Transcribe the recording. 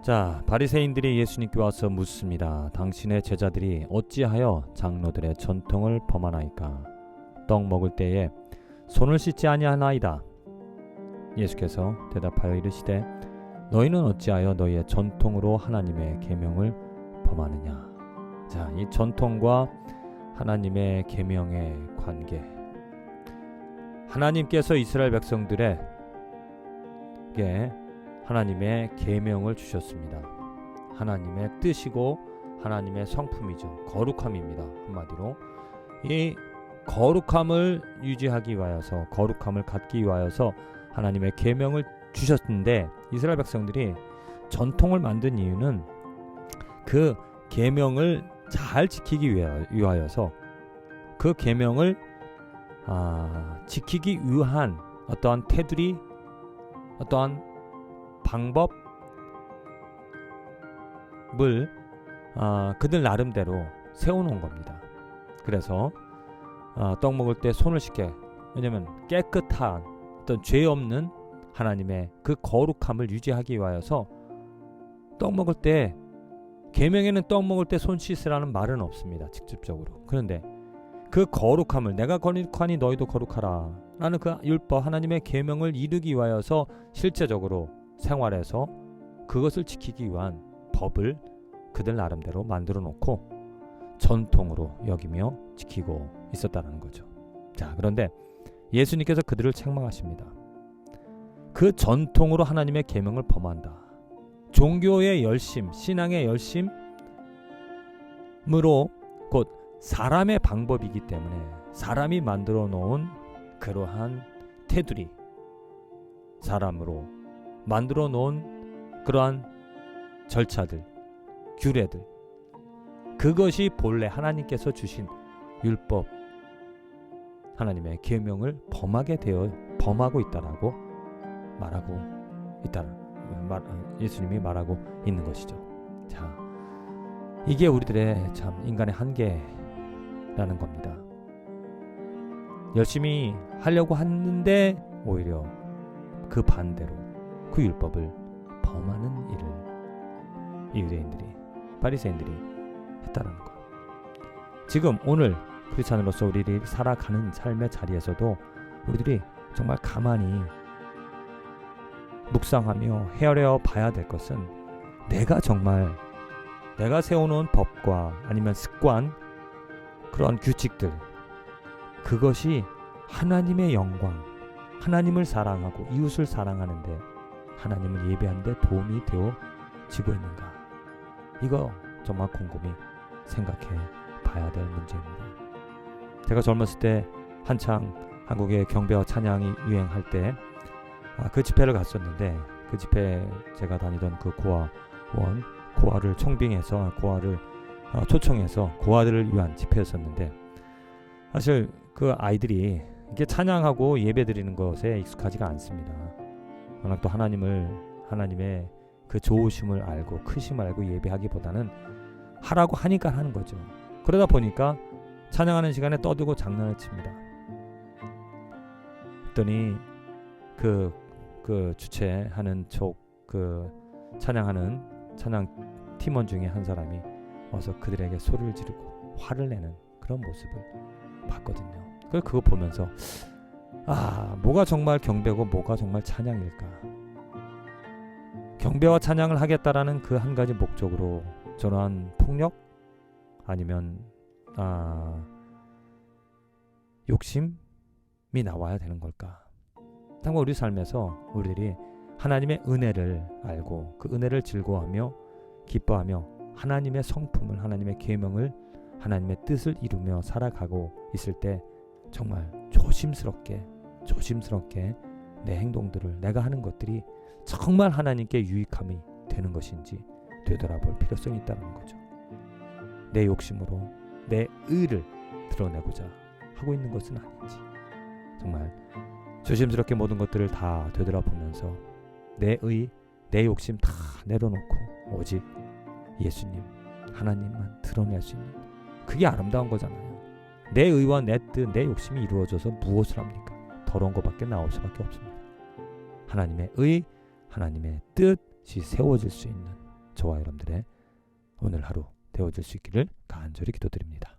자, 바리새인들이 예수님께 와서 묻습니다. 당신의 제자들이 어찌하여 장로들의 전통을 범하나이까? 떡 먹을 때에 손을 씻지 아니하나이다. 예수께서 대답하여 이르시되 너희는 어찌하여 너희의 전통으로 하나님의 계명을 범하느냐. 자, 이 전통과 하나님의 계명의 관계. 하나님께서 이스라엘 백성들에게 하나님의 계명을 주셨습니다. 하나님의 뜻이고 하나님의 성품이죠. 거룩함입니다. 한마디로 이 거룩함을 유지하기 위하여서, 거룩함을 갖기 위하여서 하나님의 계명을 주셨는데, 이스라엘 백성들이 전통을 만든 이유는 그 계명을 잘 지키기 위하여서, 그 계명을 지키기 위한 어떠한 테두리, 어떠한 방법을 그들 나름대로 세워놓은 겁니다. 그래서 떡 먹을 때 손을 씻게, 왜냐하면 깨끗한 어떤 죄 없는 하나님의 그 거룩함을 유지하기 위하여서 떡 먹을 때, 계명에는 떡 먹을 때 손 씻으라는 말은 없습니다, 직접적으로. 그런데 그 거룩함을, 내가 거룩하니 너희도 거룩하라 라는 그 율법, 하나님의 계명을 이루기 위하여서 실제적으로 생활에서 그것을 지키기 위한 법을 그들 나름대로 만들어 놓고 전통으로 여기며 지키고 있었다는 거죠. 자, 그런데 예수님께서 그들을 책망하십니다. 그 전통으로 하나님의 계명을 범한다. 종교의 열심, 신앙의 열심으로 곧 사람의 방법이기 때문에, 사람이 만들어 놓은 그러한 테두리, 사람으로 만들어 놓은 그러한 절차들, 규례들, 그것이 본래 하나님께서 주신 율법, 하나님의 계명을 범하고 있다라고 말하고 예수님이 말하고 있는 것이죠. 자, 이게 우리들의 참 인간의 한계라는 겁니다. 열심히 하려고 하는데 오히려 그 반대로 그 율법을 범하는 일을 이 유대인들이, 바리새인들이 했다는 거. 지금 오늘 크리스찬으로서 우리들이 살아가는 삶의 자리에서도 우리들이 정말 가만히 묵상하며 헤아려 봐야 될 것은, 내가 정말 내가 세워놓은 법과 아니면 습관, 그런 규칙들, 그것이 하나님의 영광, 하나님을 사랑하고 이웃을 사랑하는데, 하나님을 예배하는 데 도움이 되어지고 있는가? 이거 정말 곰곰이 생각해 봐야 될 문제입니다. 제가 젊었을 때 한창 한국의 경배와 찬양이 유행할 때 그 집회를 갔었는데, 그 집회 제가 다니던 그 고아를 총빙해서, 고아를 초청해서 고아들을 위한 집회였었는데, 사실 그 아이들이 이렇게 찬양하고 예배드리는 것에 익숙하지가 않습니다. 워낙 또 하나님의 그 좋으심을 알고 크심을 알고 예배하기보다는 하라고 하니까 하는 거죠. 그러다 보니까 찬양하는 시간에 떠들고 장난을 칩니다. 그랬더니 그 주최하는 찬양 팀원 중에 한 사람이 와서 그들에게 소리를 지르고 화를 내는 그런 모습을 봤거든요. 그거 보면서 뭐가 정말 경배고 뭐가 정말 찬양일까? 경배와 찬양을 하겠다라는 그 한 가지 목적으로 저러한 폭력, 아니면 욕심이 나와야 되는 걸까? 정말 우리 삶에서 우리들이 하나님의 은혜를 알고 그 은혜를 즐거워하며 기뻐하며 하나님의 성품을, 하나님의 계명을, 하나님의 뜻을 이루며 살아가고 있을 때 정말 조심스럽게 내 행동들을, 내가 하는 것들이 정말 하나님께 유익함이 되는 것인지 되돌아볼 필요성이 있다는 거죠. 내 욕심으로 내 의를 드러내고자 하고 있는 것은 아닌지, 정말 조심스럽게 모든 것들을 다 되돌아보면서 내 의, 내 욕심 다 내려놓고 오직 예수님, 하나님만 드러낼 수 있는, 그게 아름다운 거잖아요. 내 의와 내 뜻, 내 욕심이 이루어져서 무엇을 합니까? 더러운 것밖에 나올 수밖에 없습니다. 하나님의 의, 하나님의 뜻이 세워질 수 있는 저와 여러분들의 오늘 하루 되어질 수 있기를 간절히 기도드립니다.